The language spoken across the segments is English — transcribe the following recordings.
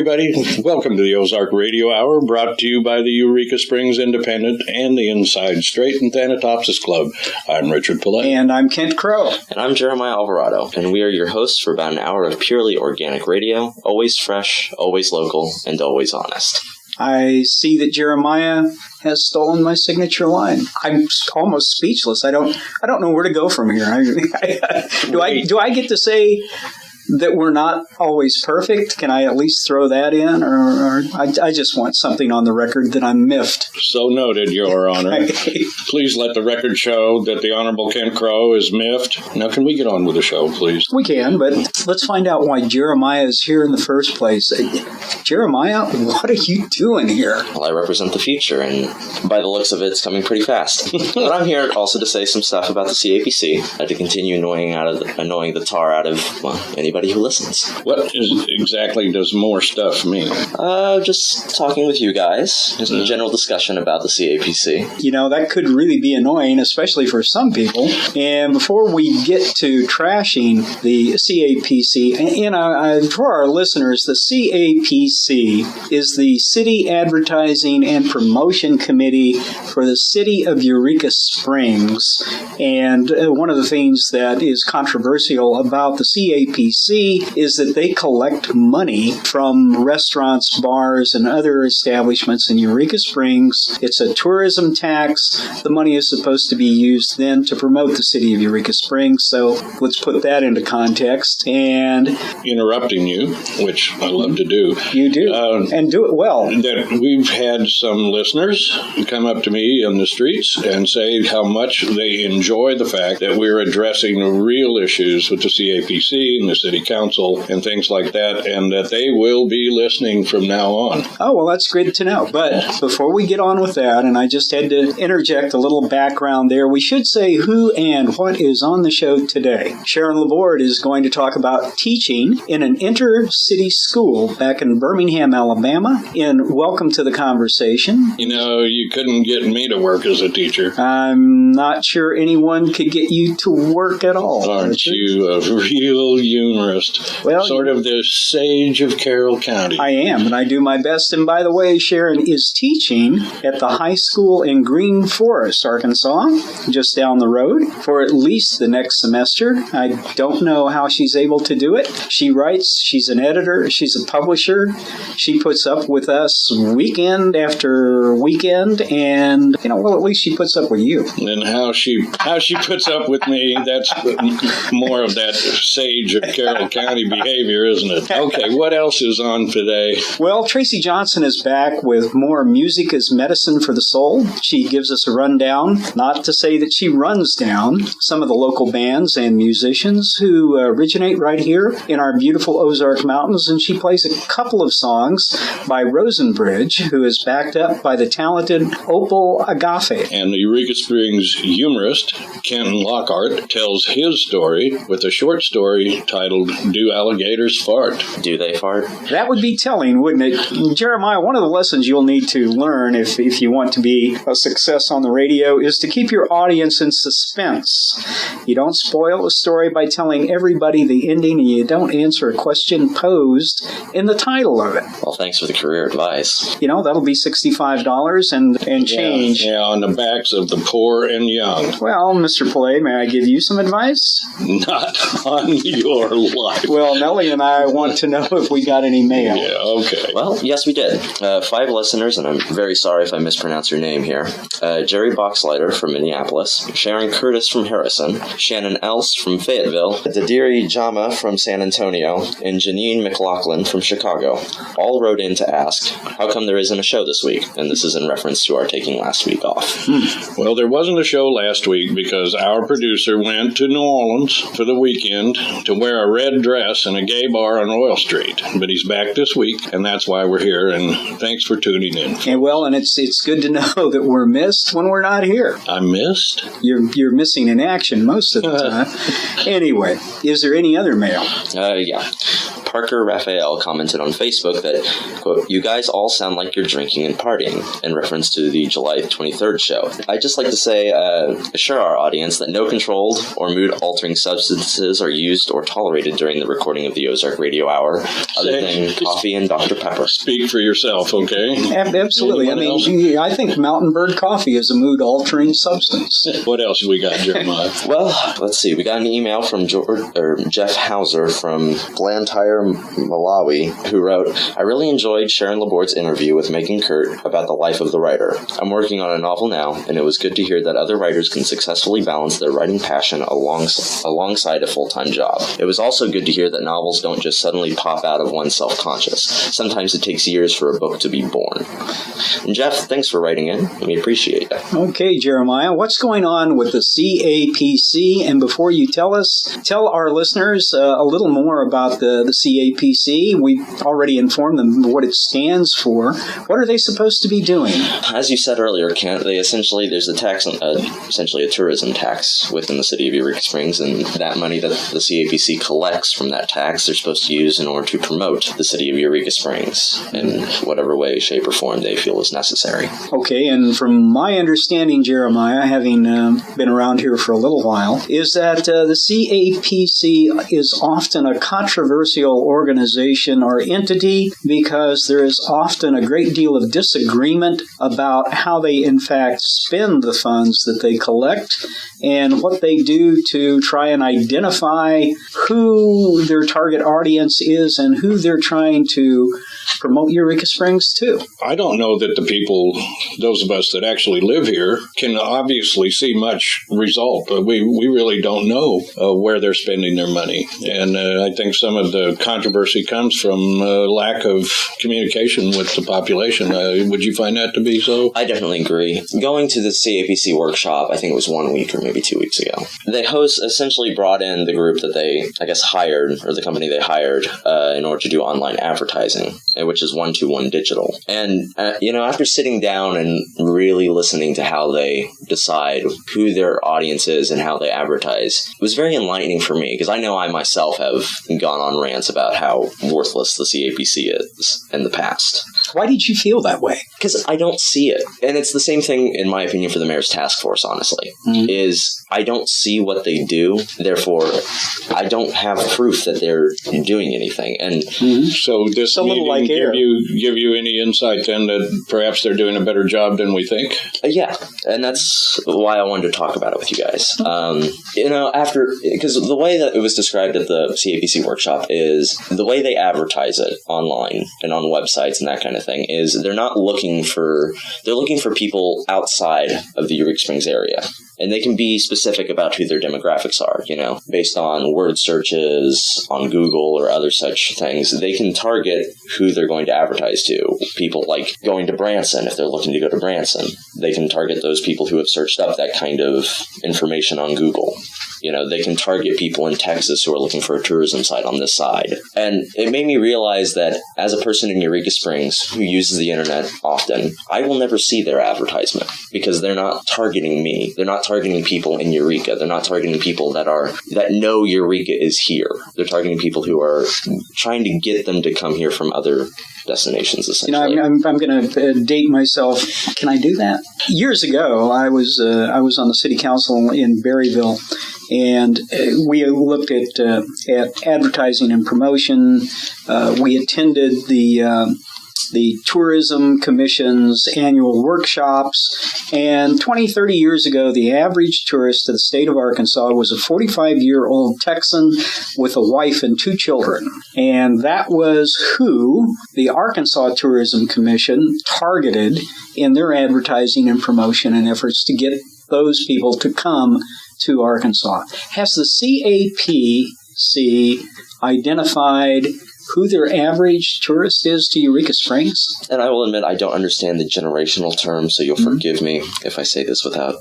everybody. Welcome to the Ozark Radio Hour, brought to you by the Eureka Springs Independent and the Inside Straight and Thanatopsis Club. I'm Richard Pille. And I'm Kent Crow. And I'm Jeremiah Alvarado. And we are your hosts for about an hour of purely organic radio, always fresh, always local, and always honest. I see that Jeremiah has stolen my signature line. I'm almost speechless. I don't know where to go from here. Do I get to say that we're not always perfect? Can I at least throw that in? Or I just want something on the record that I'm miffed. So noted, Your Honor. Please let the record show that the Honorable Kent Crow is miffed. Now, can we get on with the show, please? We can, but let's find out why Jeremiah is here in the first place. Jeremiah, what are you doing here? Well, I represent the future, and by the looks of it, it's coming pretty fast. But I'm here also to say some stuff about the CAPC, to continue annoying the tar out of, well, anybody who listens. What exactly does more stuff mean? Just talking with you guys. Just a general discussion about the CAPC. You know, that could really be annoying, especially for some people. And before we get to trashing the CAPC, for our listeners, the CAPC is the City Advertising and Promotion Committee for the City of Eureka Springs. And one of the things that is controversial about the CAPC is that they collect money from restaurants, bars, and other establishments in Eureka Springs. It's a tourism tax. The money is supposed to be used then to promote the city of Eureka Springs. So let's put that into context. And interrupting you, which I love to do. You do, and do it well. That we've had some listeners come up to me in the streets and say how much they enjoy the fact that we're addressing real issues with the CAPC and the city council and things like that, and that they will be listening from now on. Oh, well, that's great to know. But before we get on with that, and I just had to interject a little background there, we should say who and what is on the show today. Sharon Laborde is going to talk about teaching in an inter-city school back in Birmingham, Alabama, in Welcome to the Conversation. You know, you couldn't get me to work as a teacher. I'm not sure anyone could get you to work at all. Aren't you a real humorist? Well, sort of the sage of Carroll County. I am, and I do my best. And by the way, Sharon is teaching at the high school in Green Forest, Arkansas, just down the road, for at least the next semester. I don't know how she's able to do it. She writes, she's an editor, she's a publisher. She puts up with us weekend after weekend, and, at least she puts up with you. And how she puts up with me, that's more of that sage of Carroll County behavior, isn't it? Okay, what else is on today? Well, Tracy Johnson is back with more Music as Medicine for the Soul. She gives us a rundown, not to say that she runs down some of the local bands and musicians who originate right here in our beautiful Ozark Mountains, and she plays a couple of songs by Rosenbridge, who is backed up by the talented Opal Agafe. And the Eureka Springs humorist, Kenton Lockhart, tells his story with a short story titled Do Alligators Fart? Do they fart? That would be telling, wouldn't it? Jeremiah, one of the lessons you'll need to learn if you want to be a success on the radio is to keep your audience in suspense. You don't spoil a story by telling everybody the ending, and you don't answer a question posed in the title of it. Well, thanks for the career advice. That'll be $65 and change. Yeah, on the backs of the poor and young. Well, Mr. Pille, may I give you some advice? Not on your life. Well, Nellie and I want to know if we got any mail. Yeah, okay. Well, yes, we did. 5 listeners, and I'm very sorry if I mispronounce your name here. Jerry Boxleiter from Minneapolis, Sharon Curtis from Harrison, Shannon Else from Fayetteville, Dadiri Jama from San Antonio, and Janine McLaughlin from Chicago. All wrote in to ask, how come there isn't a show this week? And this is in reference to our taking last week off. Well, there wasn't a show last week because our producer went to New Orleans for the weekend to wear a red dress in a gay bar on Royal Street. But he's back this week, and that's why we're here, and thanks for tuning in. And it's good to know that we're missed when we're not here. I'm missed? You're missing in action most of the time. Anyway, is there any other mail? Yeah. Parker Raphael commented on Facebook that, quote, "You guys all sound like you're drinking and partying," in reference to the July 23rd show. I'd just like to say, assure our audience that no controlled or mood-altering substances are used or tolerated during the recording of the Ozark Radio Hour, other than coffee and Dr. Pepper. Speak for yourself, okay? Absolutely. I think Mountain Bird coffee is a mood-altering substance. What else have we got, Jeremiah? Well, let's see. We got an email from Jeff Hauser from Blantyre, Malawi, who wrote, "I really enjoyed Sharon Laborde's interview with Megan Kurt about the life of the writer. I'm working on a novel now, and it was good to hear that other writers can successfully balance their writing passion alongside a full-time job. It was also good to hear that novels don't just suddenly pop out of one's self-conscious. Sometimes it takes years for a book to be born." And Jeff, thanks for writing in. We appreciate that. Okay, Jeremiah, what's going on with the CAPC? And before you tell our listeners a little more about the CAPC. We've already informed them what it stands for. What are they supposed to be doing? As you said earlier, Kent, there's a tax, essentially a tourism tax within the city of Eureka Springs, and that money that the CAPC collects from that tax, they're supposed to use in order to promote the city of Eureka Springs in whatever way, shape, or form they feel is necessary. Okay, and from my understanding, Jeremiah, having been around here for a little while, is that the CAPC is often a controversial organization or entity because there is often a great deal of disagreement about how they in fact spend the funds that they collect and what they do to try and identify who their target audience is and who they're trying to promote Eureka Springs to. I don't know that the people, those of us that actually live here, can obviously see much result. We really don't know where they're spending their money. And I think some of the controversy comes from lack of communication with the population. Would you find that to be so? I definitely agree. Going to the CAPC workshop, I think it was 1 week or maybe 2 weeks ago, the host essentially brought in the group that they, I guess, hired, or the company they hired, in order to do online advertising, which is 121 Digital. And, after sitting down and really listening to how they decide who their audience is and how they advertise, it was very enlightening for me, because I know I myself have gone on rants about how worthless the CAPC is in the past. Why did you feel that way? Because I don't see it. And it's the same thing, in my opinion, for the Mayor's Task Force, honestly, is I don't see what they do. Therefore, I don't have proof that they're doing anything. And so this meeting give you any insight then that perhaps they're doing a better job than we think? Yeah. And that's why I wanted to talk about it with you guys. Because the way that it was described at the CAPC workshop is the way they advertise it online and on websites and that kind of thing is they're looking for people outside of the Eureka Springs area. And they can be specific about who their demographics are, based on word searches on Google or other such things. They can target who they're going to advertise to. People like going to Branson, if they're looking to go to Branson. They can target those people who have searched up that kind of information on Google. They can target people in Texas who are looking for a tourism site on this side. And it made me realize that as a person in Eureka Springs who uses the internet often, I will never see their advertisement because they're not targeting me. They're not targeting people in Eureka. They're not targeting people that know Eureka is here. They're targeting people who are trying to get them to come here from other destinations, essentially. I'm going to date myself. Can I do that? Years ago, I was on the city council in Berryville, and we looked at advertising and promotion. We attended the Tourism Commission's annual workshops. And 20, 30 years ago, the average tourist to the state of Arkansas was a 45-year-old Texan with a wife and 2 children. And that was who the Arkansas Tourism Commission targeted in their advertising and promotion and efforts to get those people to come to Arkansas. Has the CAPC identified who their average tourist is to Eureka Springs? And I will admit I don't understand the generational term, so you'll forgive me if I say this without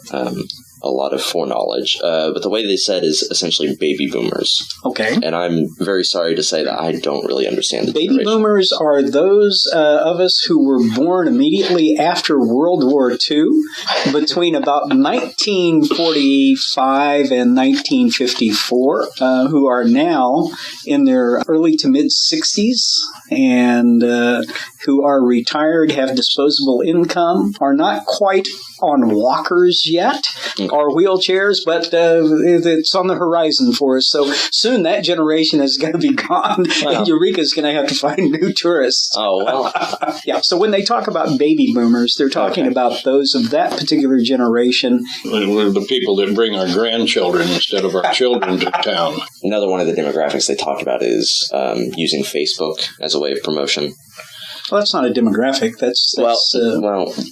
a lot of foreknowledge. But the way they said is essentially baby boomers. Okay. And I'm very sorry to say that I don't really understand the Baby generation. boomers are those of us who were born immediately after World War II, between about 1945 and 1954, who are now in their early to mid 60s and who are retired, have disposable income, are not quite on walkers yet or wheelchairs, but it's on the horizon for us. So soon that generation is going to be gone, and Eureka's going to have to find new tourists. Oh, well. Yeah, so when they talk about baby boomers, they're talking about those of that particular generation. We're the people that bring our grandchildren instead of our children to town. Another one of the demographics they talked about is using Facebook as a way of promotion. Well, that's not a demographic. That's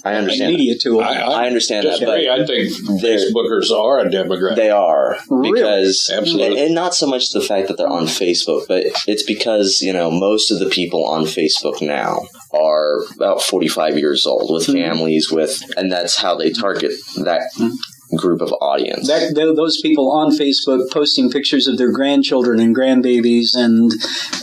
I understand. A media tool. I understand that, but I think Facebookers are a demographic. They are. Really? Because, Absolutely. and not so much the fact that they're on Facebook, but it's because, most of the people on Facebook now are about 45 years old with families, and that's how they target that group of audience. Those people on Facebook posting pictures of their grandchildren and grandbabies and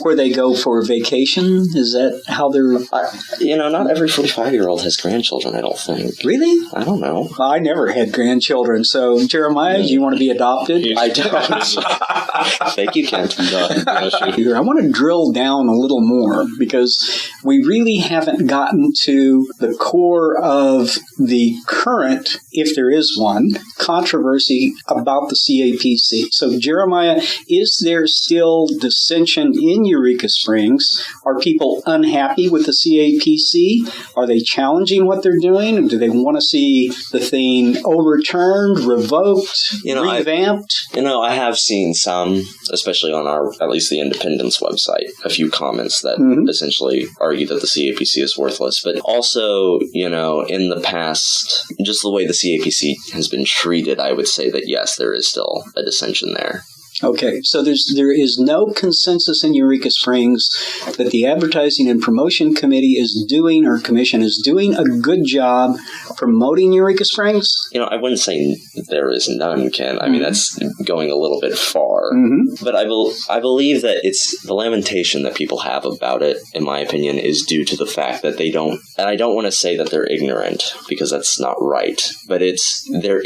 where they go for vacation. Is that how they're... not every 45-year-old has grandchildren, I don't think. Really? I don't know. I never had grandchildren. So, Jeremiah, do you want to be adopted? I don't. Thank you, Kent. I want to drill down a little more because we really haven't gotten to the core of the current, if there is one, controversy about the CAPC. So, Jeremiah, is there still dissension in Eureka Springs? Are people unhappy with the CAPC? Are they challenging what they're doing? Do they want to see the thing overturned, revoked, revamped? I have seen some, especially on at least the Independence website, a few comments that essentially argue that the CAPC is worthless. But also, in the past, just the way the CAPC has been treated, I would say that yes, there is still a dissension there. Okay, so there is no consensus in Eureka Springs that the Advertising and Promotion Committee is doing, or Commission is doing, a good job promoting Eureka Springs? I wouldn't say there is none, Ken. I mean, that's going a little bit far. But I believe that it's the lamentation that people have about it, in my opinion, is due to the fact that they don't, and I don't want to say that they're ignorant, because that's not right, but there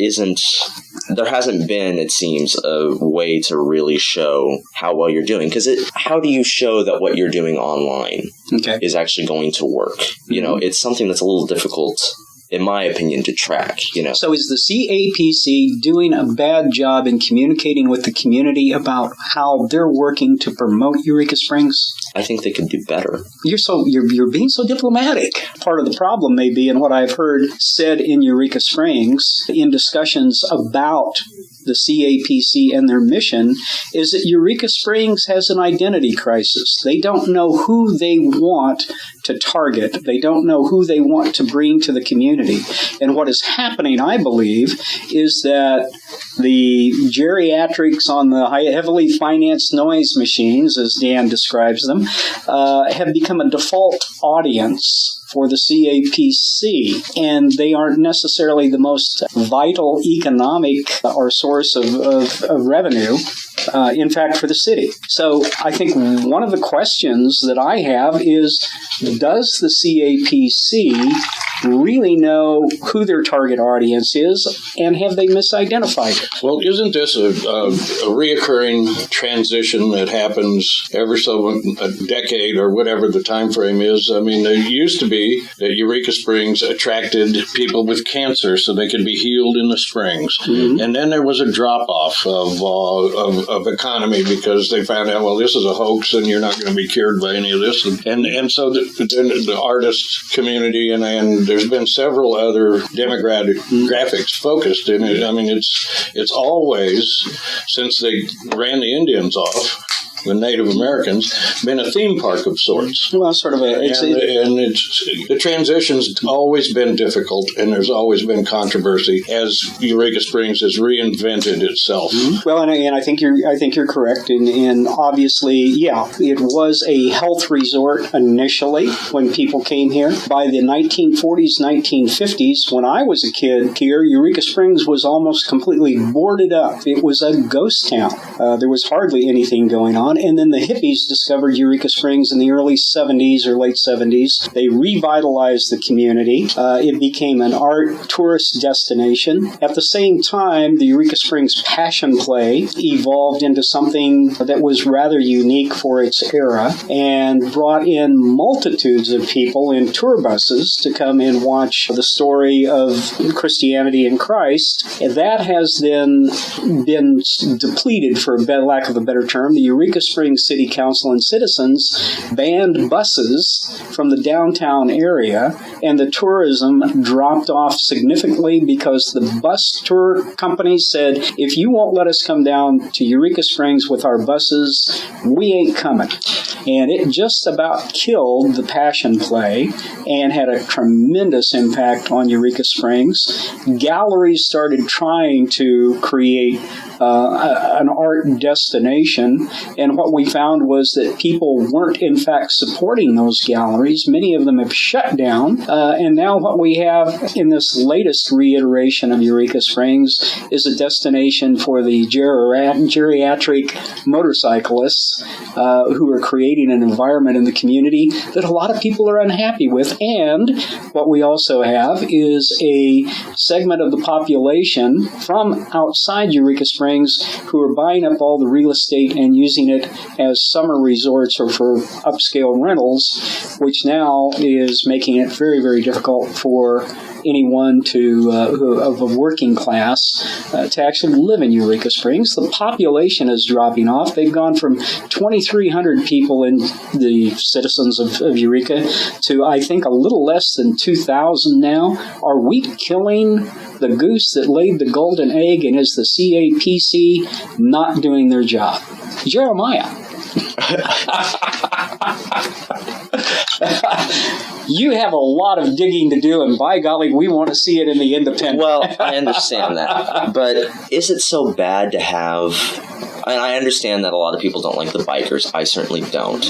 hasn't been, it seems, a way to really show how well you're doing. Because how do you show that what you're doing online is actually going to work? It's something that's a little difficult, in my opinion, to track. So is the CAPC doing a bad job in communicating with the community about how they're working to promote Eureka Springs? I think they could do better. You're being so diplomatic. Part of the problem may be, and what I've heard said in Eureka Springs in discussions about the CAPC and their mission, is that Eureka Springs has an identity crisis. They don't know who they want to target. They don't know who they want to bring to the community. And what is happening, I believe, is that the geriatrics on the heavily financed noise machines, as Dan describes them, have become a default audience for the CAPC, and they aren't necessarily the most vital economic or source of revenue, in fact, for the city. So I think one of the questions that I have is, does the CAPC really know who their target audience is, and have they misidentified it? Well, isn't this a reoccurring transition that happens every a decade or whatever the time frame is? I mean, there used to be that Eureka Springs attracted people with cancer so they could be healed in the springs. And then there was a drop-off of economy because they found out, well, this is a hoax and you're not going to be cured by any of this. And so the artist community and there's been several other demographics focused in it. I mean, it's always, since they ran the Indians off, the Native Americans, been a theme park of sorts. Well, sort of The transition's always been difficult, and there's always been controversy as Eureka Springs has reinvented itself. Mm-hmm. Well, and I think you're correct. And obviously, yeah, it was a health resort initially when people came here. By the 1940s, 1950s, when I was a kid here, Eureka Springs was almost completely boarded up. It was a ghost town. There was hardly anything going on. And then the hippies discovered Eureka Springs in the early 70s or late 70s. They revitalized the community. It became an art tourist destination. At the same time, the Eureka Springs Passion Play evolved into something that was rather unique for its era and brought in multitudes of people in tour buses to come and watch the story of Christianity and Christ. That has then been depleted, for lack of a better term. The Eureka Springs City Council and citizens banned buses from the downtown area, and the tourism dropped off significantly because the bus tour companies said, if you won't let us come down to Eureka Springs with our buses, we ain't coming. And it just about killed the Passion Play and had a tremendous impact on Eureka Springs. Galleries started trying to create an art destination, and what we found was that people weren't in fact supporting those galleries. Many of them have shut down, and now what we have in this latest reiteration of Eureka Springs is a destination for the geriatric motorcyclists who are creating an environment in the community that a lot of people are unhappy with. And what we also have is a segment of the population from outside Eureka Springs who are buying up all the real estate and using it as summer resorts or for upscale rentals, which now is making it very, very difficult for anyone of a working class to actually live in Eureka Springs. The population is dropping off. They've gone from 2,300 people in the citizens of Eureka to, I think, a little less than 2,000 now. Are we killing the goose that laid the golden egg, and is the CAPC not doing their job? Jeremiah. You have a lot of digging to do, and by golly, we want to see it in the Independent. Well, I understand that. But is it so bad to have... I understand that a lot of people don't like the bikers. I certainly don't.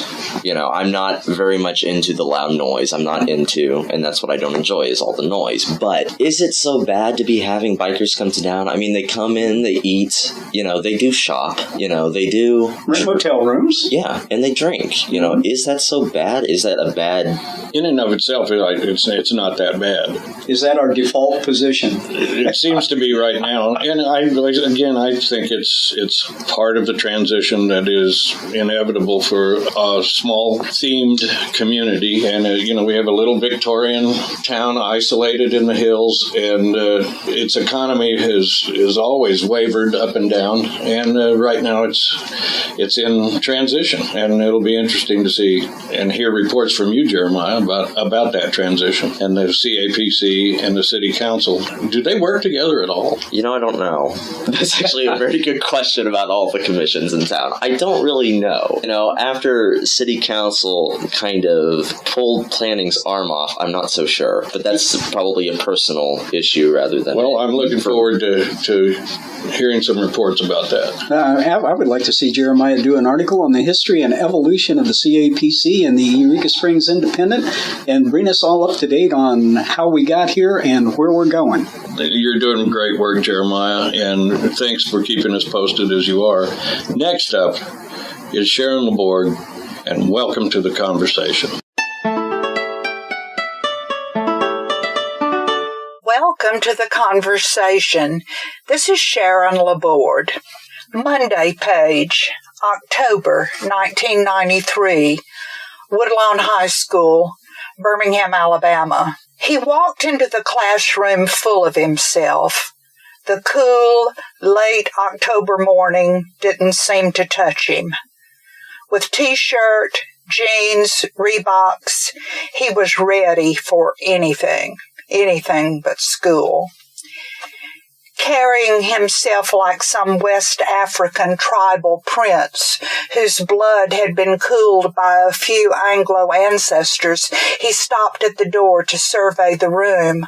I'm not very much into the loud noise. I'm not into, and that's what I don't enjoy, is all the noise. But is it so bad to be having bikers come to town? I mean, they come in, they eat, they do shop, they do... Rent hotel rooms? Yeah, and they drink. Is that so bad? Is that a bad... In and of itself, it's not that bad. Is that our default position? It seems to be right now. And I think it's part of the transition that is inevitable for a small themed community. And, we have a little Victorian town isolated in the hills, and its economy has always wavered up and down. And right now it's in transition. And it'll be interesting to see and hear reports from you, Jeremiah, about that transition. And the CAPC and the City Council, do they work together at all? I don't know. That's actually a very good question about all the commissions in town. I don't really know. After City Council kind of pulled planning's arm off, I'm not so sure. But that's probably a personal issue rather than... Well, I'm looking forward to hearing some reports about that. I would like to see Jeremiah do an article on the history and evolution of the CAPC and the Eureka Springs Independent and bring us all up to date on how we got here and where we're going. You're doing great work, Jeremiah, and thanks for keeping us posted as you are. Next up is Sharon Laborde, and welcome to the conversation. Welcome to the conversation. This is Sharon Laborde. Monday page, October 1993, Woodlawn High School, Birmingham, Alabama. He walked into the classroom full of himself. The cool, late October morning didn't seem to touch him. With T-shirt, jeans, Reeboks, he was ready for anything but school. carrying himself like some West African tribal prince whose blood had been cooled by a few Anglo ancestors, he stopped at the door to survey the room.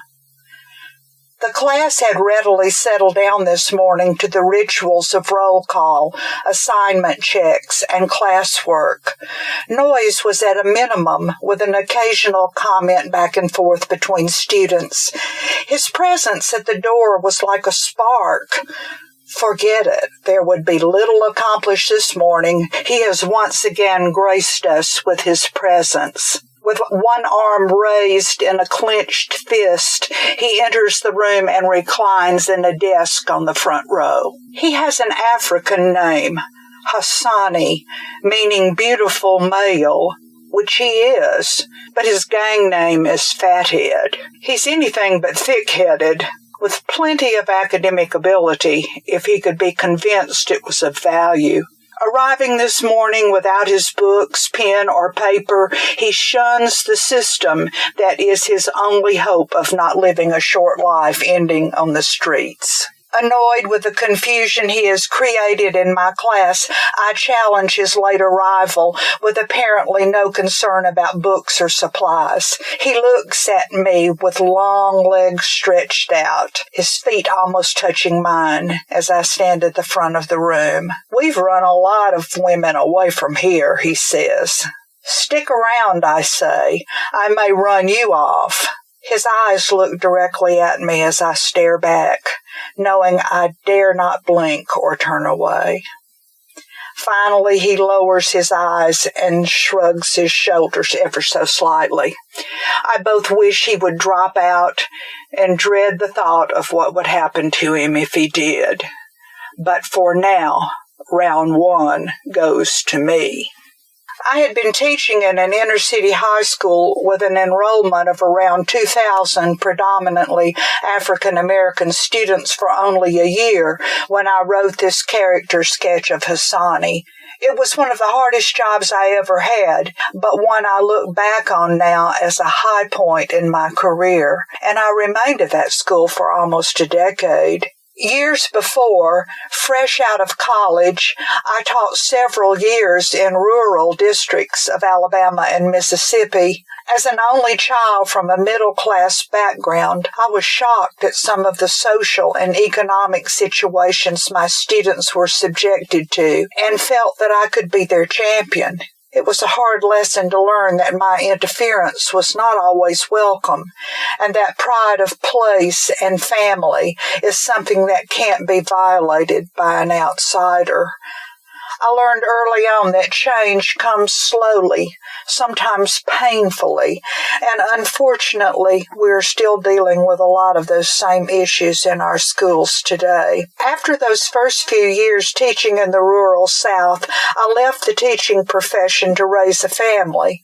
The class had readily settled down this morning to the rituals of roll call, assignment checks, and classwork. Noise was at a minimum, with an occasional comment back and forth between students. His presence at the door was like a spark. Forget it. There would be little accomplished this morning. He has once again graced us with his presence. With one arm raised in a clenched fist, he enters the room and reclines in a desk on the front row. He has an African name, Hassani, meaning beautiful male, which he is, but his gang name is Fathead. He's anything but thick-headed, with plenty of academic ability if he could be convinced it was of value. Arriving this morning without his books, pen, or paper, he shuns the system that is his only hope of not living a short life ending on the streets. Annoyed with the confusion he has created in my class, I challenge his late arrival with apparently no concern about books or supplies. He looks at me with long legs stretched out, his feet almost touching mine as I stand at the front of the room. "We've run a lot of women away from here," he says. "Stick around," I say. "I may run you off." His eyes look directly at me as I stare back, knowing I dare not blink or turn away. Finally, he lowers his eyes and shrugs his shoulders ever so slightly. I both wish he would drop out and dread the thought of what would happen to him if he did. But for now, round one goes to me. I had been teaching in an inner-city high school with an enrollment of around 2,000 predominantly African-American students for only a year when I wrote this character sketch of Hassani. It was one of the hardest jobs I ever had, but one I look back on now as a high point in my career, and I remained at that school for almost a decade. Years before, fresh out of college, I taught several years in rural districts of Alabama and Mississippi. As an only child from a middle-class background, I was shocked at some of the social and economic situations my students were subjected to and felt that I could be their champion. It was a hard lesson to learn that my interference was not always welcome, and that pride of place and family is something that can't be violated by an outsider. I learned early on that change comes slowly, sometimes painfully, and unfortunately, we're still dealing with a lot of those same issues in our schools today. After those first few years teaching in the rural South, I left the teaching profession to raise a family,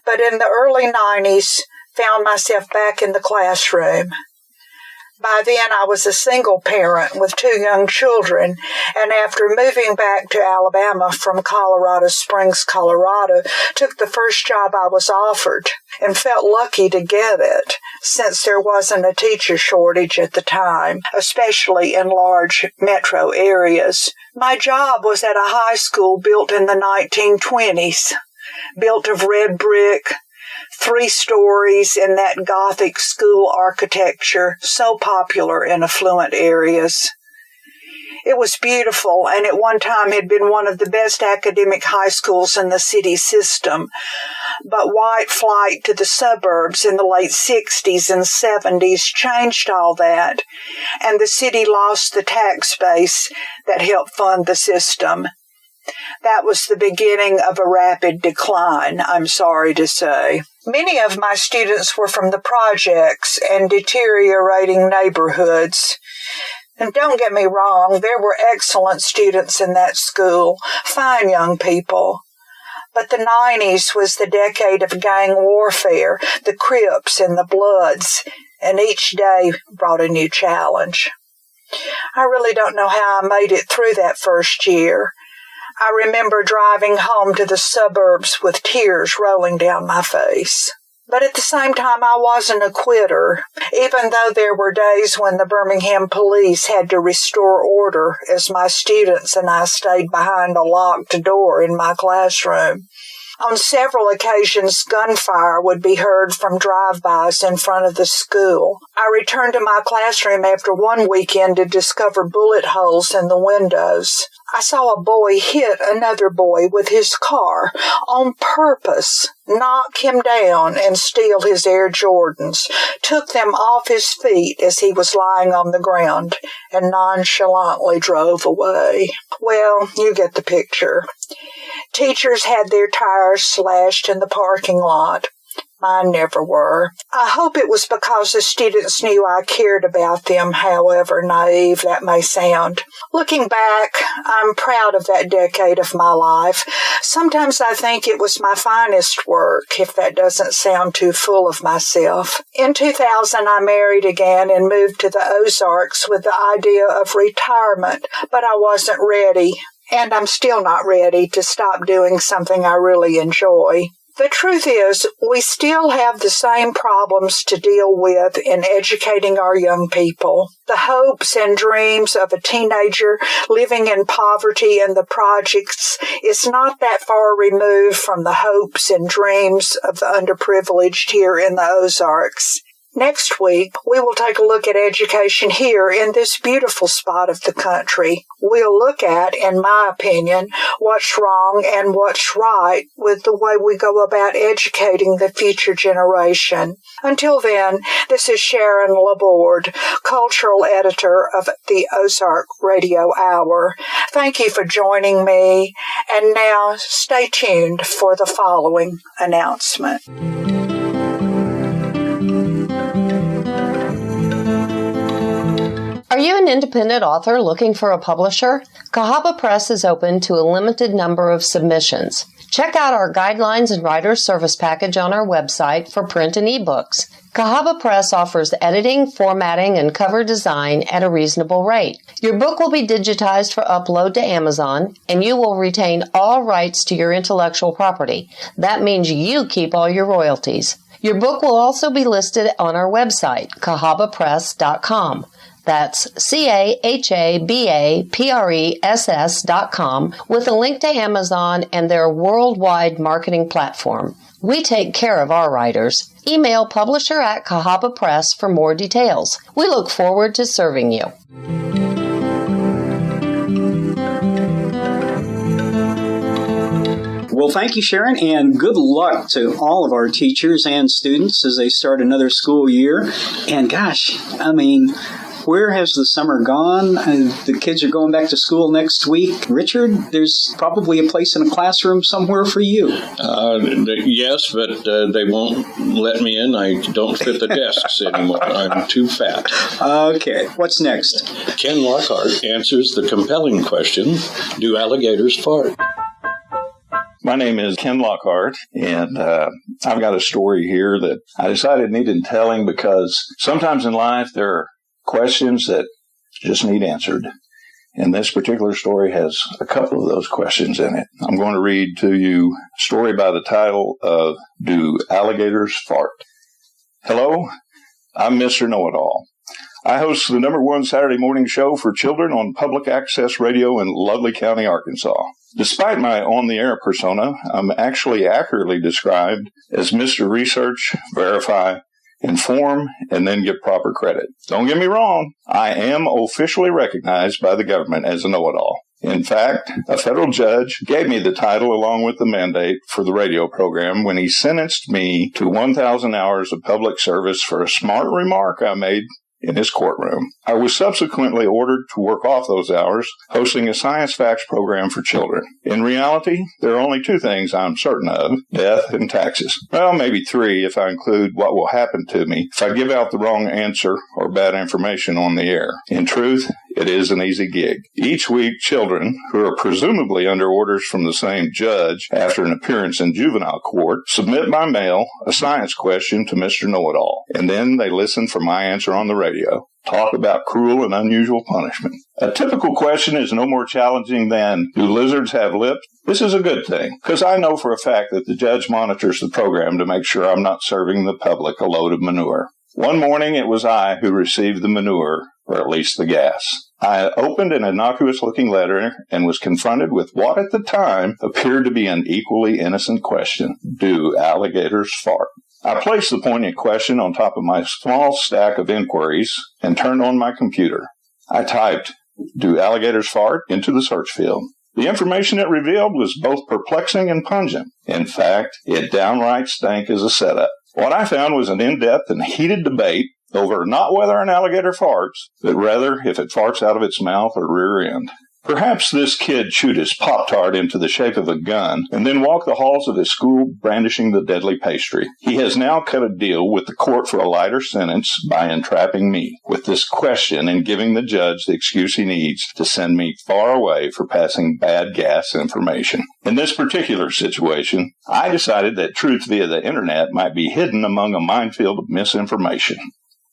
but in the early 90s, found myself back in the classroom. By then, I was a single parent with 2 young children, and after moving back to Alabama from Colorado Springs, Colorado, took the first job I was offered and felt lucky to get it, since there wasn't a teacher shortage at the time, especially in large metro areas. My job was at a high school built in the 1920s, built of red brick, 3 stories in that Gothic school architecture so popular in affluent areas. It was beautiful, and at one time had been one of the best academic high schools in the city system. But white flight to the suburbs in the late 60s and 70s changed all that, and the city lost the tax base that helped fund the system. That was the beginning of a rapid decline, I'm sorry to say. Many of my students were from the projects and deteriorating neighborhoods. And don't get me wrong, there were excellent students in that school, fine young people. But the 90s was the decade of gang warfare, the Crips and the Bloods, and each day brought a new challenge. I really don't know how I made it through that first year. I remember driving home to the suburbs with tears rolling down my face. But at the same time, I wasn't a quitter, even though there were days when the Birmingham police had to restore order as my students and I stayed behind a locked door in my classroom. On several occasions, gunfire would be heard from drive-bys in front of the school. I returned to my classroom after one weekend to discover bullet holes in the windows. I saw a boy hit another boy with his car on purpose, knock him down and steal his Air Jordans, took them off his feet as he was lying on the ground, and nonchalantly drove away. Well, you get the picture. Teachers had their tires slashed in the parking lot. Mine never were. I hope it was because the students knew I cared about them, however naive that may sound. Looking back, I'm proud of that decade of my life. Sometimes I think it was my finest work, if that doesn't sound too full of myself. In 2000, I married again and moved to the Ozarks with the idea of retirement, but I wasn't ready. And I'm still not ready to stop doing something I really enjoy. The truth is, we still have the same problems to deal with in educating our young people. The hopes and dreams of a teenager living in poverty in the projects is not that far removed from the hopes and dreams of the underprivileged here in the Ozarks. Next week, we will take a look at education here in this beautiful spot of the country. We'll look at, in my opinion, what's wrong and what's right with the way we go about educating the future generation. Until then, this is Sharon Laborde, cultural editor of the Ozark Radio Hour. Thank you for joining me, and now stay tuned for the following announcement. Are you an independent author looking for a publisher? Cahaba Press is open to a limited number of submissions. Check out our Guidelines and Writer's Service package on our website for print and ebooks. Cahaba Press offers editing, formatting, and cover design at a reasonable rate. Your book will be digitized for upload to Amazon, and you will retain all rights to your intellectual property. That means you keep all your royalties. Your book will also be listed on our website, cahabapress.com. That's CAHABAPRESS.com with a link to Amazon and their worldwide marketing platform. We take care of our writers. Email publisher at Cahaba Press for more details. We look forward to serving you. Well, thank you, Sharon, and good luck to all of our teachers and students as they start another school year. And gosh, where has the summer gone? The kids are going back to school next week. Richard, there's probably a place in a classroom somewhere for you. Yes, but they won't let me in. I don't fit the desks anymore. I'm too fat. Okay, what's next? Ken Lockhart answers the compelling question, do alligators fart? My name is Ken Lockhart, and I've got a story here that I decided needed telling because sometimes in life there are questions that just need answered. And this particular story has a couple of those questions in it. I'm going to read to you a story by the title of Do Alligators Fart? Hello, I'm Mr. Know-It-All. I host the #1 Saturday morning show for children on public access radio in Lovely County, Arkansas. Despite my on-the-air persona, I'm actually accurately described as Mr. Research, Verify, Inform, and then give proper credit. Don't get me wrong, I am officially recognized by the government as a know-it-all. In fact, a federal judge gave me the title along with the mandate for the radio program when he sentenced me to 1,000 hours of public service for a smart remark I made in his courtroom. I was subsequently ordered to work off those hours, hosting a science facts program for children. In reality, there are only 2 things I'm certain of, death and taxes. Well, maybe 3 if I include what will happen to me if I give out the wrong answer or bad information on the air. In truth, it is an easy gig. Each week, children, who are presumably under orders from the same judge after an appearance in juvenile court, submit by mail a science question to Mr. Know-It-All, and then they listen for my answer on the radio. Talk about cruel and unusual punishment. A typical question is no more challenging than, do lizards have lips? This is a good thing, because I know for a fact that the judge monitors the program to make sure I'm not serving the public a load of manure. One morning, it was I who received the manure, or at least the gas. I opened an innocuous-looking letter and was confronted with what at the time appeared to be an equally innocent question. Do alligators fart? I placed the poignant question on top of my small stack of inquiries and turned on my computer. I typed, "Do alligators fart?" into the search field. The information it revealed was both perplexing and pungent. In fact, it downright stank as a setup. What I found was an in-depth and heated debate over not whether an alligator farts, but rather if it farts out of its mouth or rear end. Perhaps this kid chewed his Pop-Tart into the shape of a gun and then walked the halls of his school brandishing the deadly pastry. He has now cut a deal with the court for a lighter sentence by entrapping me with this question and giving the judge the excuse he needs to send me far away for passing bad gas information. In this particular situation, I decided that truth via the internet might be hidden among a minefield of misinformation.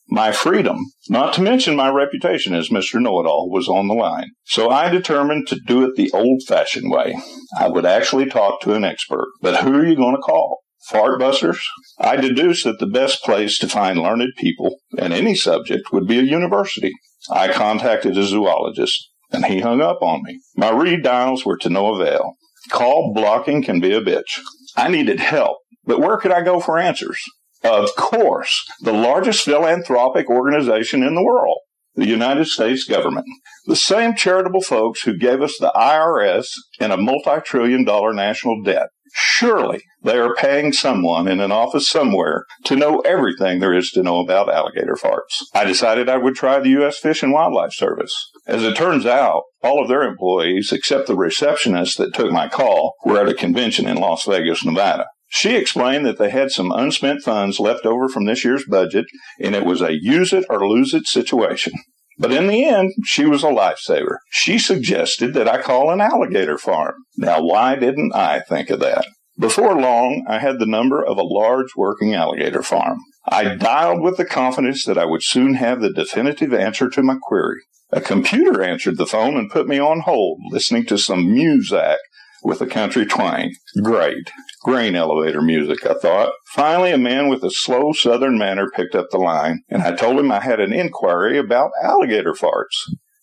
My freedom, not to mention my reputation as Mr. Know-It-All, was on the line. So I determined to do it the old-fashioned way. I would actually talk to an expert. But who are you going to call? Fartbusters? I deduced that the best place to find learned people in any subject would be a university. I contacted a zoologist, and he hung up on me. My redials were to no avail. Call blocking can be a bitch. I needed help, but where could I go for answers? Of course, the largest philanthropic organization in the world, the United States government. The same charitable folks who gave us the IRS and a multi-trillion-dollar national debt. Surely they are paying someone in an office somewhere to know everything there is to know about alligator farts. I decided I would try the U.S. Fish and Wildlife Service. As it turns out, all of their employees, except the receptionist that took my call, were at a convention in Las Vegas, Nevada. She explained that they had some unspent funds left over from this year's budget, and it was a use-it-or-lose-it situation. But in the end, she was a lifesaver. She suggested that I call an alligator farm. Now, why didn't I think of that? Before long, I had the number of a large working alligator farm. I dialed with the confidence that I would soon have the definitive answer to my query. A computer answered the phone and put me on hold, listening to some muzak with a country twang. Great. Grain elevator music, I thought. Finally, a man with a slow southern manner picked up the line, and I told him I had an inquiry about alligator farts.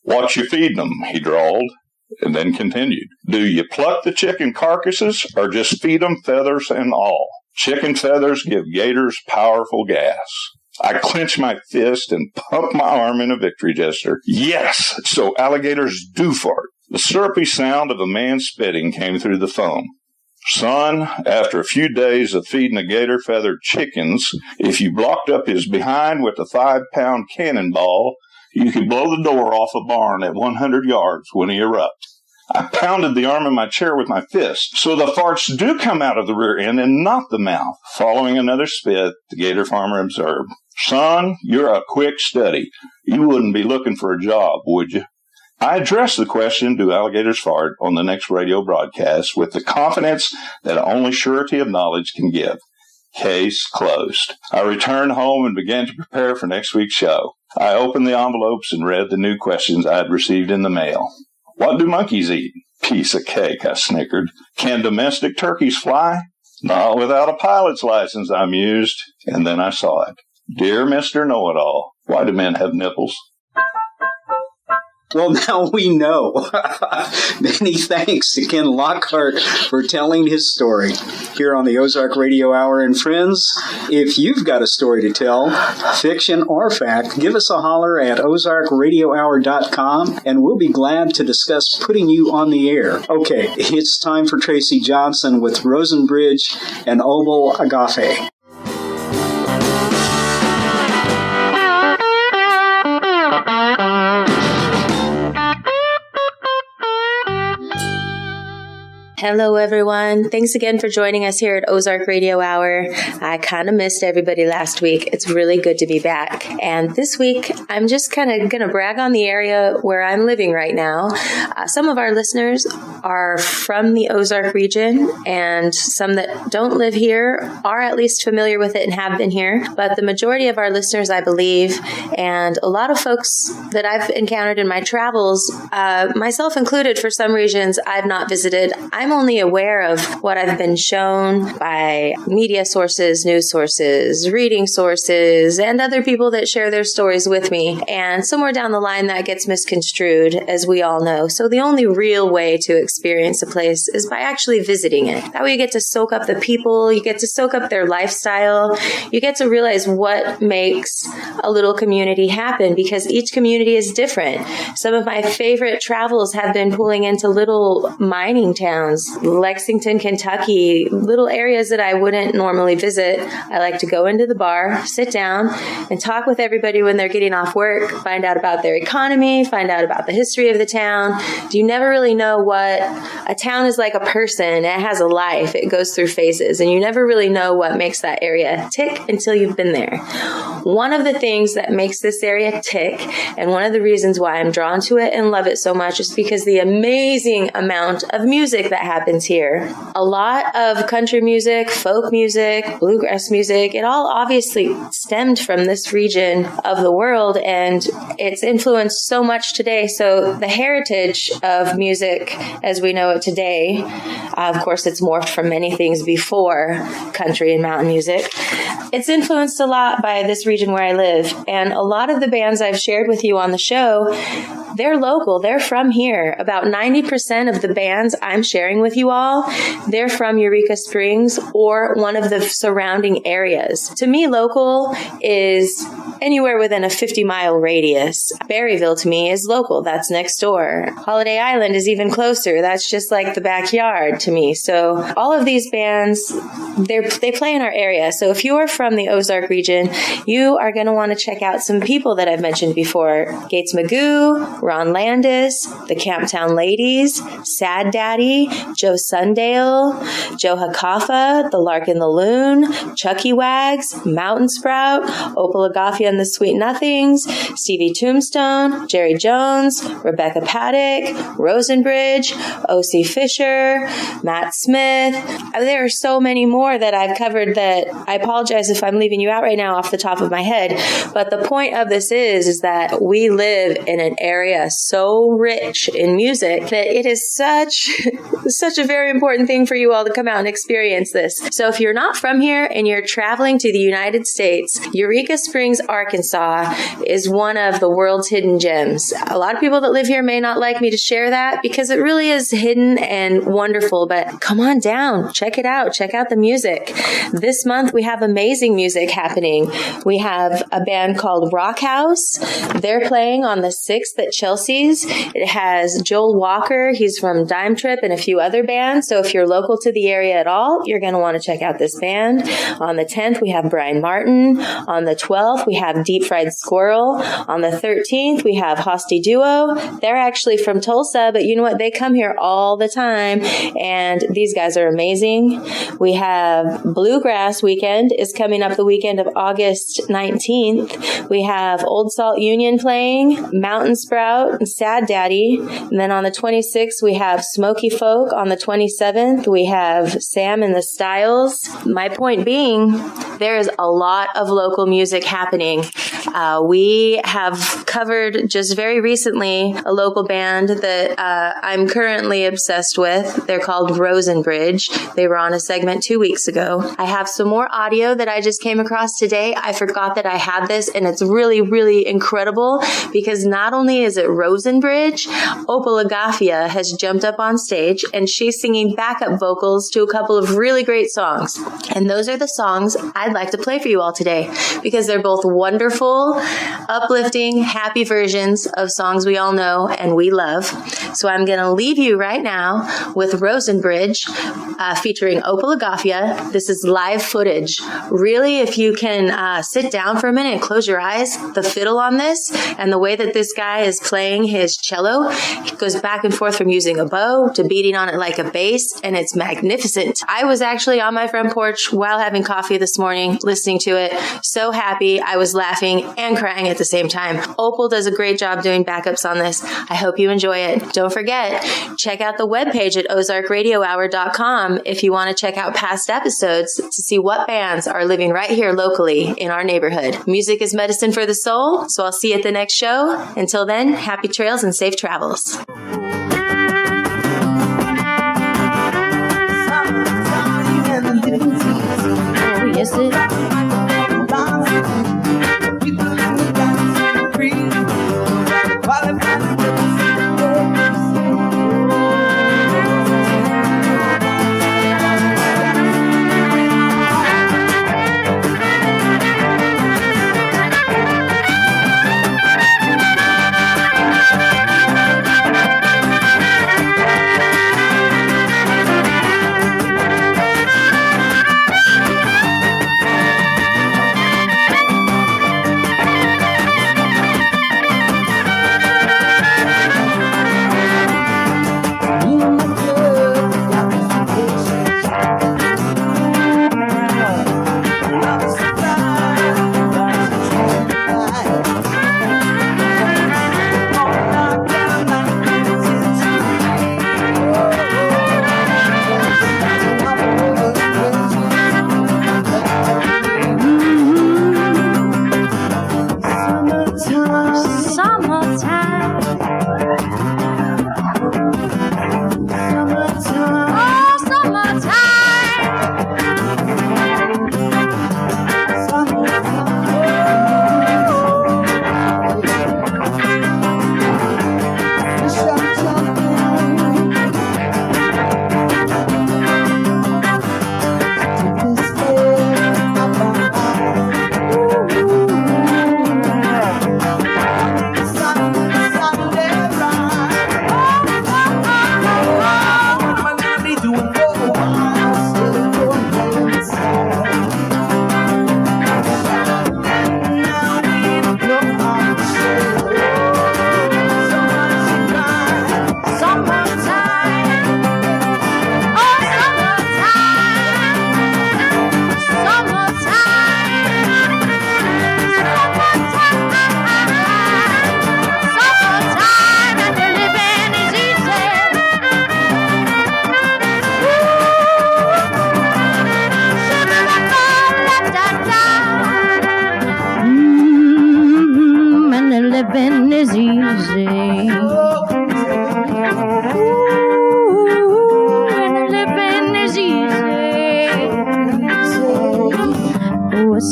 "What you feeding them?" he drawled, and then continued. "Do you pluck the chicken carcasses, or just feed them feathers and all? Chicken feathers give gators powerful gas." I clenched my fist and pumped my arm in a victory gesture. Yes, so alligators do fart. The syrupy sound of a man spitting came through the phone. "Son, after a few days of feeding the gator-feathered chickens, if you blocked up his behind with a 5-pound cannonball, you could blow the door off a barn at 100 yards when he erupts." I pounded the arm of my chair with my fist. "So the farts do come out of the rear end and not the mouth." Following another spit, the gator farmer observed, "Son, you're a quick study. You wouldn't be looking for a job, would you?" I addressed the question, "Do alligators fart?" on the next radio broadcast with the confidence that only surety of knowledge can give. Case closed. I returned home and began to prepare for next week's show. I opened the envelopes and read the new questions I had received in the mail. "What do monkeys eat?" "Piece of cake," I snickered. "Can domestic turkeys fly?" "Not without a pilot's license," I mused, and then I saw it. "Dear Mr. Know-It-All, why do men have nipples?" Well, now we know. Many thanks to Ken Lockhart for telling his story here on the Ozark Radio Hour. And friends, if you've got a story to tell, fiction or fact, give us a holler at ozarkradiohour.com, and we'll be glad to discuss putting you on the air. Okay, it's time for Tracy Johnson with Rosenbridge and Obel Agafe. Hello, everyone. Thanks again for joining us here at Ozark Radio Hour. I kind of missed everybody last week. It's really good to be back. And this week, I'm just kind of going to brag on the area where I'm living right now. Some of our listeners are from the Ozark region, and some that don't live here are at least familiar with it and have been here. But the majority of our listeners, I believe, and a lot of folks that I've encountered in my travels, myself included, for some regions I've not visited. I'm only aware of what I've been shown by media sources, news sources, reading sources, and other people that share their stories with me. And somewhere down the line that gets misconstrued, as we all know. So the only real way to experience a place is by actually visiting it. That way you get to soak up the people, you get to soak up their lifestyle, you get to realize what makes a little community happen, because each community is different. Some of my favorite travels have been pulling into little mining towns, Lexington, Kentucky, little areas that I wouldn't normally visit. I like to go into the bar, sit down, and talk with everybody when they're getting off work, find out about their economy, find out about the history of the town. You never really know what a town is like. A person, it has a life, it goes through phases, and you never really know what makes that area tick until you've been there. One of the things that makes this area tick, and one of the reasons why I'm drawn to it and love it so much, is because the amazing amount of music that happens here. A lot of country music, folk music, bluegrass music, it all obviously stemmed from this region of the world, and it's influenced so much today. So the heritage of music as we know it today, of course it's morphed from many things before country and mountain music. It's influenced a lot by this region where I live, and a lot of the bands I've shared with you on the show, they're local. They're from here. About 90% of the bands I'm sharing with you all, they're from Eureka Springs or one of the surrounding areas. To me, local is anywhere within a 50-mile radius. Berryville to me is local. That's next door. Holiday Island is even closer. That's just like the backyard to me. So all of these bands, they play in our area. So if you are from the Ozark region, you are going to want to check out some people that I've mentioned before. Gates Magoo, Ron Landis, the Camptown Ladies, Sad Daddy, Joe Sundale, Joe Hakafa, the Lark and the Loon, Chucky Wags, Mountain Sprout, Opal Agafia and the Sweet Nothings, Stevie Tombstone, Jerry Jones, Rebecca Paddock, Rosenbridge, O.C. Fisher, Matt Smith. There are so many more that I've covered that I apologize if I'm leaving you out right now off the top of my head. But the point of this is that we live in an area so rich in music that it is such a very important thing for you all to come out and experience this. So if you're not from here and you're traveling to the United States, Eureka Springs, Arkansas is one of the world's hidden gems. A lot of people that live here may not like me to share that because it really is hidden and wonderful, but come on down, check it out, check out the music. This month we have amazing music happening. We have a band called Rock House. They're playing on the 6th at Chelsea's. It has Joel Walker. He's from Dime Trip and a few other bands. So if you're local to the area at all, you're going to want to check out this band. On the 10th, we have Brian Martin. On the 12th, we have Deep Fried Squirrel. On the 13th, we have Hosty Duo. They're actually from Tulsa, but you know what? They come here all the time, and these guys are amazing. We have Bluegrass Weekend is coming up the weekend of August 19th. We have Old Salt Union playing, Mountain Sprout, Sad Daddy. And then on the 26th, we have Smoky Folk. On the 27th, we have Sam and the Styles. My point being, there is a lot of local music happening. We have covered just very recently a local band that I'm currently obsessed with. They're called Rosenbridge. They were on a segment 2 weeks ago. I have some more audio that I just came across today. I forgot that I had this, and it's really, really incredible because not only is it Rosenbridge, Opal Agafia has jumped up on stage and she's singing backup vocals to a couple of really great songs. And those are the songs I'd like to play for you all today because they're both wonderful, uplifting, happy versions of songs we all know and we love. So I'm going to leave you right now with Rosenbridge featuring Opal Agafia. This is live footage. Really, if you can sit down for a minute and close your eyes, the fiddle on this and the way that this guy is playing his cello, it goes back and forth from using a bow to beating on it like a bass, and it's magnificent. I was actually on my front porch while having coffee this morning listening to it. So happy. I was laughing and crying at the same time. Opal does a great job doing backups on this. I hope you enjoy it. Don't forget, check out the webpage at ozarkradiohour.com if you want to check out past episodes to see what bands are living right here locally in our neighborhood. Music is medicine for the soul, so I'll see you at the next show. Until then, happy trails and safe travels. Oh, yes, it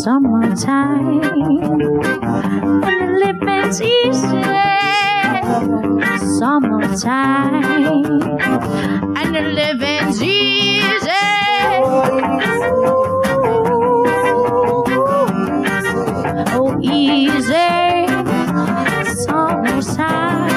summertime and the living's easy. Summertime and the living's easy. Oh, easy. Summertime.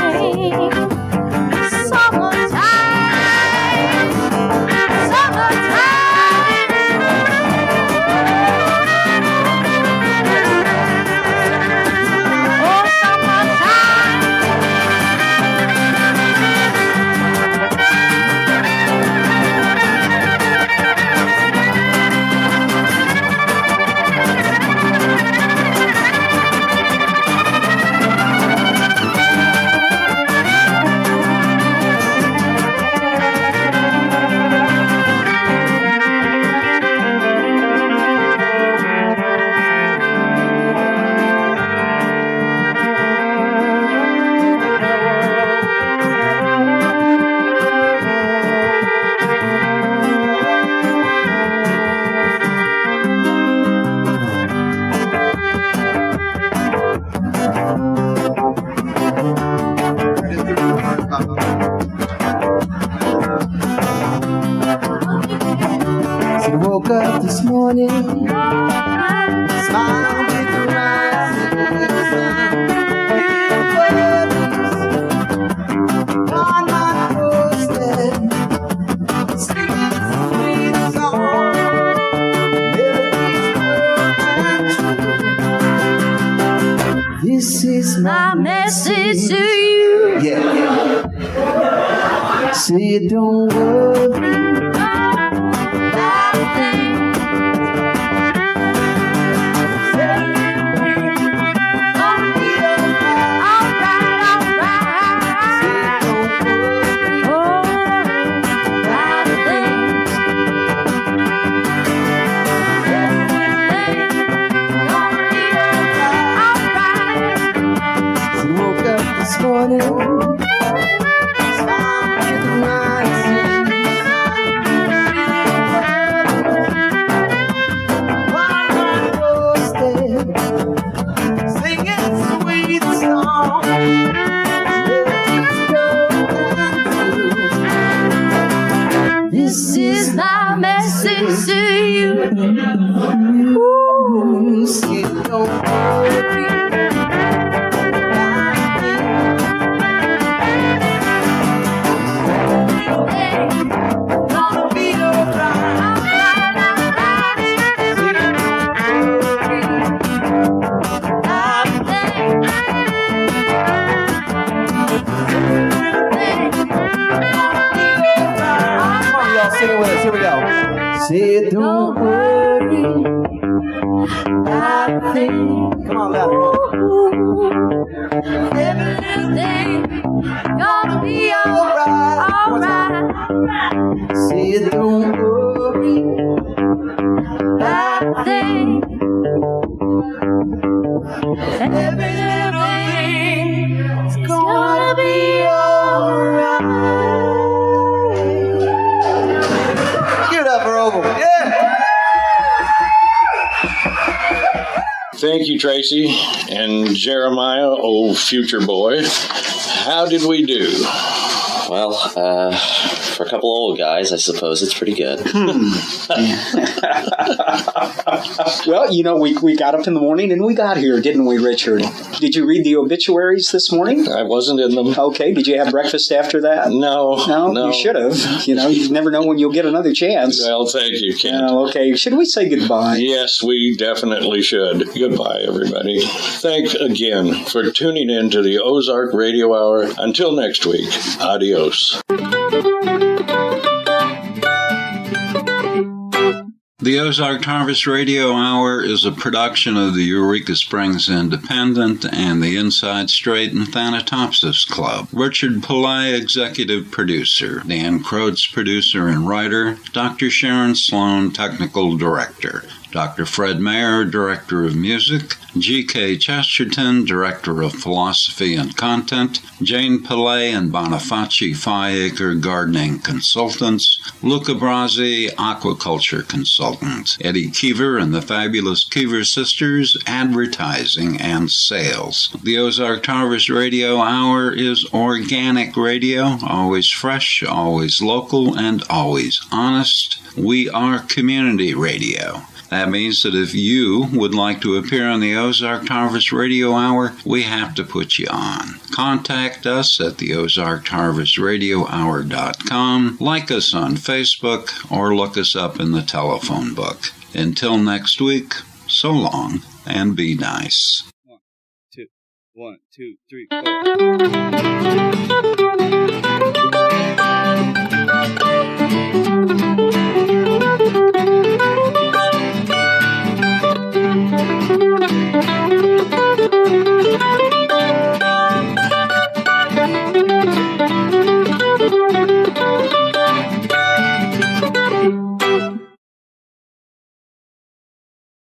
Woke up this morning, smiled with the rising sun. On my doorstep, singing sweet song, melodies pure and true. This is my message to you. Yeah. Say don't worry. This is my message to you. Ooh, see, don't worry. Gonna be alright. Sing it with us. Here we go. Say, don't worry. I think. Come on, louder. Every little thing gonna be alright. Say, don't worry. I think every little thing is gonna be alright. Give it up for Oval. Yeah. Thank you, Tracy and Jeremiah, oh future boy. How did we do? Well, for a couple old guys, I suppose it's pretty good. Well, you know, we got up in the morning and we got here, didn't we, Richard? Did you read the obituaries this morning? I wasn't in them. Okay. Did you have breakfast after that? No. You should have. You know, you never know when you'll get another chance. Well, thank you, Kent. Okay. Should we say goodbye? Yes, we definitely should. Goodbye, everybody. Thanks again for tuning in to the Ozark Radio Hour. Until next week, adios. The Ozark Harvest Radio Hour is a production of the Eureka Springs Independent and the Inside Straight and Thanatopsis Club. Richard Pille, executive producer. Dan Krotz, producer and writer. Dr. Sharon Sloan, technical director. Dr. Fred Mayer, Director of Music, G.K. Chesterton, Director of Philosophy and Content, Jane Pillay and Bonifaci Fiacre, Gardening Consultants, Luca Brazzi, Aquaculture Consultant, Eddie Keever and the Fabulous Keever Sisters, Advertising and Sales. The Ozark Harvest Radio Hour is organic radio, always fresh, always local, and always honest. We are community radio. That means that if you would like to appear on the Ozark Harvest Radio Hour, we have to put you on. Contact us at the OzarkHarvestRadioHour.com, like us on Facebook, or look us up in the telephone book. Until next week, so long, and be nice. 1, 2, 3, 4.